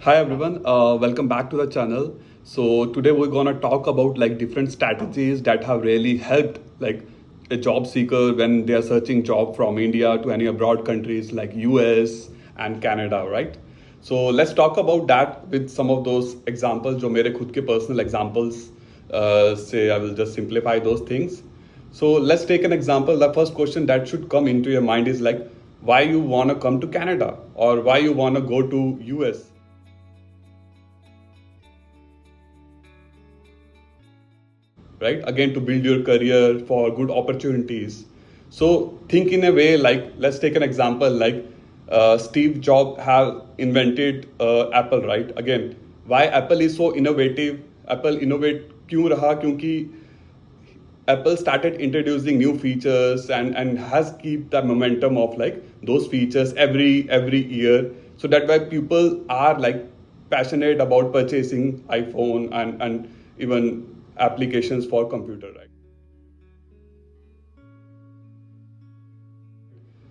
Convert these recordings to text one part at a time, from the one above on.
Hi everyone, welcome back to the channel. So today we're gonna talk about like different strategies that have really helped like a job seeker when they are searching job from India to any abroad countries like US and Canada, right? So let's talk about that with some of those examples. जो मेरे खुद के personal examples say I will just simplify those things. So let's take an example. The first question that should come into your mind is like why you wanna come to Canada or why you wanna go to US. Right, again to build your career for good opportunities. So think in a way like let's take an example like Steve Jobs have invented Apple, right? Again, why Apple is so innovative, Apple innovate क्यों रहा, क्योंकि Apple started introducing new features and has keep the momentum of like those features every year, so that why people are like passionate about purchasing iPhone and even applications for computer, right?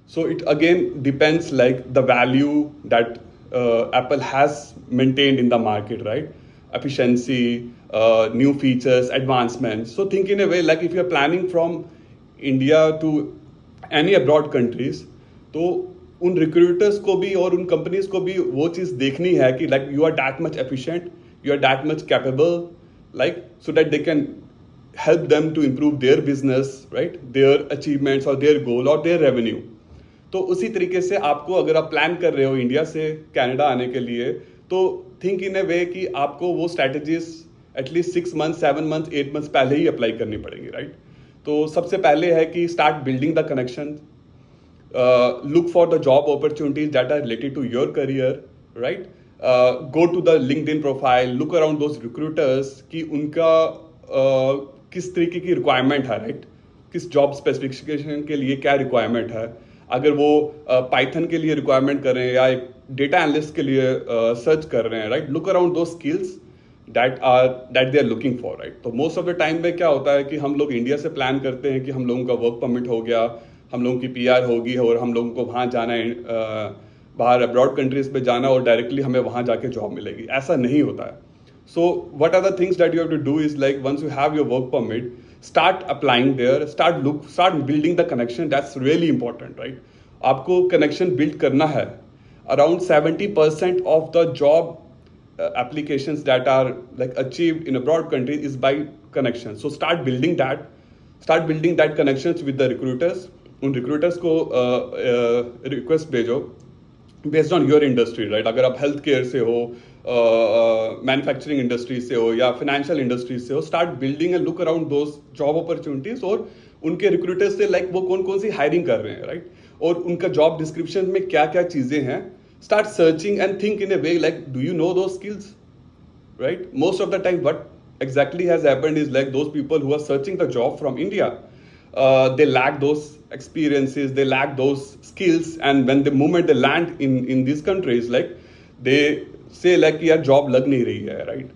So it again depends like the value that Apple has maintained in the market, right? Efficiency, new features, advancements. So think in a way like if you're planning from India to any abroad countries, तो उन recruiters को भी और उन companies को भी वो चीज़ देखनी है कि like you are that much efficient, you are that much capable, like so that they can help them to improve their business, right, their achievements or their goal or their revenue. तो उसी तरीके से आपको अगर आप plan कर रहे हो इंडिया से कनाडा आने के लिए, तो थिंक इन ए वे कि आपको वो strategies at least 6 month 7 month 8 month पहले ही अप्लाई करनी पड़ेगी, राइट? तो सबसे पहले है कि start building the connection, look for the job opportunities that are related to your career, right? Go to the LinkedIn profile, look around those recruiters कि उनका किस तरीके की रिक्वायरमेंट है, राइट? किस जॉब स्पेसिफिकेशन के लिए क्या रिक्वायरमेंट है. अगर वो पाइथन के लिए रिक्वायरमेंट कर रहे हैं या एक डेटा एनालिस्ट के लिए सर्च कर रहे हैं, right? Look around to skills that they are looking for, right? तो मोस्ट ऑफ द टाइम में क्या होता है कि हम लोग इंडिया से प्लान करते हैं कि हम लोगों का वर्क परमिट हो गया, हम लोगों की पीआर होगी और हम लोगों को वहाँ जाना है, बाहर अब्रॉड कंट्रीज पे जाना और डायरेक्टली हमें वहाँ जाके जॉब मिलेगी. ऐसा नहीं होता है. So what are the things that you have to do is like once you have your work permit, start applying there, start building the connection. That's really important, right? आपको connection build करना है. Around 70% of the job applications that are like achieved in abroad countries is by connection. So start building that connections with the recruiters. उन recruiters को request भेजो based on your industry, right? अगर आप health care से हो, manufacturing industry से हो या फाइनेंशियल इंडस्ट्री से हो, start building and look around those job opportunities और उनके रिक्रूटर्स से लाइक वो कौन कौन सी हायरिंग कर रहे हैं, राइट? और उनका जॉब डिस्क्रिप्शन में क्या क्या चीज़ें हैं. Start searching and think in A way like do you know दो skills, right? Most of the time what exactly has happened is like those people who are searching the job from India, they lack those experiences, they lack those skills, and when the moment they land in these countries, like they say like यार job लग नहीं रही है, right?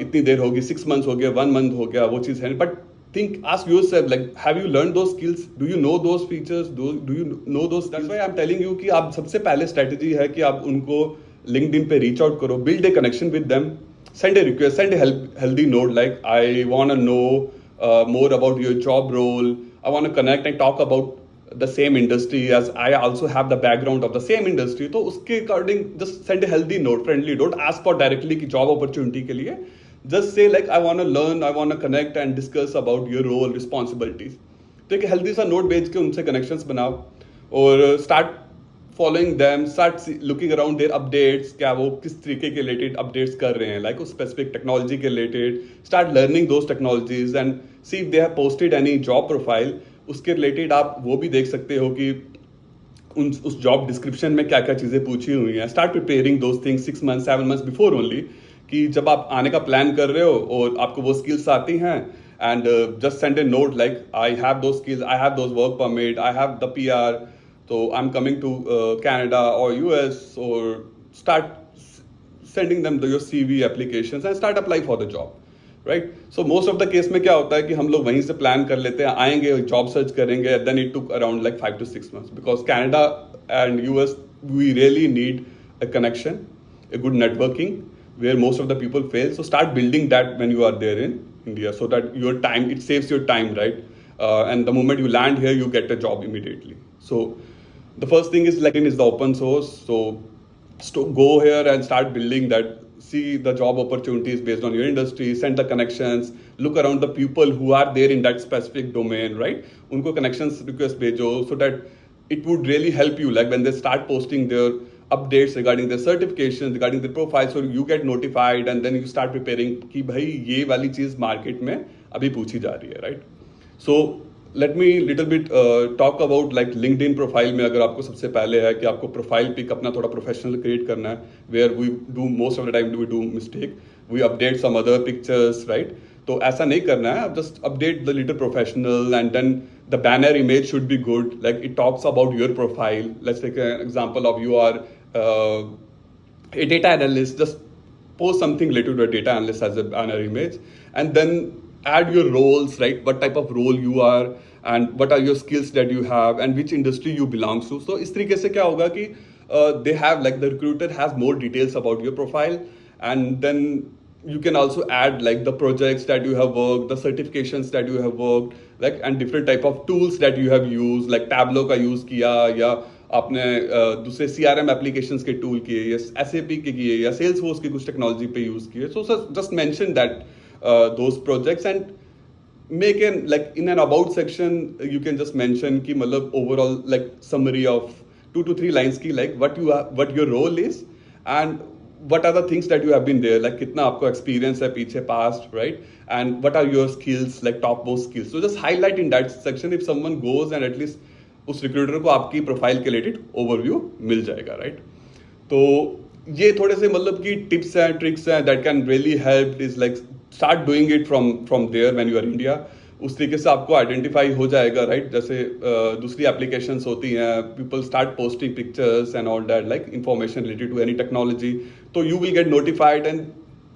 इतनी देर होगी, 6 months हो गया, 1 month हो गया, वो चीज़ है. But think, ask yourself like have you learned those skills, do you know those features, do you know those skills? That's why I'm telling you कि आप सबसे पहले स्ट्रेटजी है कि आप उनको LinkedIn पे रीच आउट करो, build a connection with them, send a request, send a healthy note like I want to know more about your job role, I want to connect and talk about the same industry as I also have the background of the same industry. तो उसके according just send a healthy note, friendly, don't ask for directly कि job opportunity के लिए. Just say like I want to learn, I want to connect and discuss about your role, responsibilities. तो एक healthy सा note भेज के उनसे connections बनाओ और start following them, start looking around their updates, क्या वो किस तरीके के रिलेटेड अपडेट्स कर रहे हैं, लाइक उस स्पेसिफिक टेक्नोलॉजी के related. Start learning those technologies and see if they have posted any job profile. उसके रिलेटेड आप वो भी देख सकते हो कि उस जॉब डिस्क्रिप्शन में क्या क्या चीज़ें पूछी हुई हैं. Start preparing those things 6 months 7 months before only, कि जब आप आने का प्लान कर रहे हो और आपको वो स्किल्स आती हैं, and just send a note like I have those skills, I have those work permit, I have the PR, so I'm coming to Canada or US, or start sending them your CV applications and start apply for the job, right? So most of the case में क्या होता है कि हम लोग वहीं से plan कर लेते हैं, आएंगे जॉब सर्च करेंगे, then it took around like 5 to 6 months because Canada and US we really need a connection. a good networking where most of the people fail. So start building that when you are there in India, so that your time, it saves your time, right? And the moment you land here, you get a job immediately. So the first thing is like is the open source. So go here and start building that. See the job opportunities based on your industry, send the connections, look around the people who are there in that specific domain, right? Unko connections request bhejo, so that it would really help you, like when they start posting their updates regarding their certifications, regarding their profile, so you get notified and then you start preparing कि भाई ये वाली चीज market में अभी पूछी जा रही है, right? So let me little bit talk about like LinkedIn profile में, अगर आपको सबसे पहले है कि आपको प्रोफाइल पिक अपना थोड़ा प्रोफेशनल क्रिएट करना है, where we do most of the time we do mistake, we update some other pictures, right? तो ऐसा नहीं करना है, just update the little professional, and then the banner image should be good, like it talks about your profile. Let's take an example of you are a data analyst, just post something related to a data analyst as a banner image, and then add your roles, right? What type of role you are, and what are your skills that you have, and which industry you belong to. So इस तरीके से क्या होगा कि they have, like the recruiter has more details about your profile, and then you can also add like the projects that you have worked, the certifications that you have worked, like and different type of tools that you have used, like Tableau का use किया, या आपने दूसरे CRM applications के tool किए, या SAP के किए, या Salesforce की कुछ technology पे use किए. So just mention that those projects, and make an like in an about section you can just mention कि मतलब overall like summary of 2 to 3 lines की, like what you are, what your role is, and what are the things that you have been there, like कितना आपको experience है पीछे past, right? And what are your skills, like top most skills. So just highlight in that section if someone goes, and at least उस recruiter को आपकी profile के related overview मिल जाएगा, right? तो ये थोड़े से मतलब कि tips हैं, tricks हैं that can really help, is like start doing it from there when you are India. उस तरीके से आपको आइडेंटिफाई हो जाएगा, राइट? जैसे दूसरी एप्लीकेशंस होती हैं, people start posting pictures and all that, like information related to any technology, तो you will get notified, and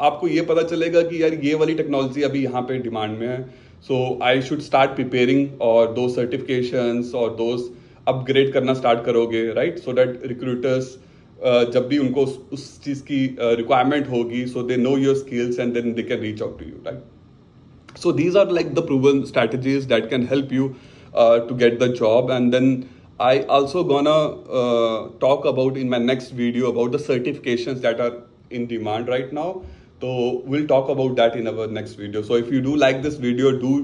आपको ये पता चलेगा कि यार ये वाली टेक्नोलॉजी अभी यहाँ पे डिमांड में है. So I should start preparing और दो सर्टिफिकेशंस और दोज अपग्रेड करना स्टार्ट करोगे, राइट? सो दैट रिक्रूटर्स जब भी उनको उस चीज़ की रिक्वायरमेंट होगी, so they know your skills and then they can reach out to you, right? So these are like the proven strategies that can help you to get the job. And then I also gonna talk about in my next video about the certifications that are in demand right now. So we'll talk about that in our next video. So if you do like this video, do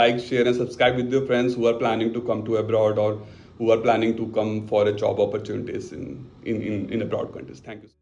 like, share and subscribe with your friends who are planning to come to abroad or who are planning to come for a job opportunities in abroad countries. Thank you.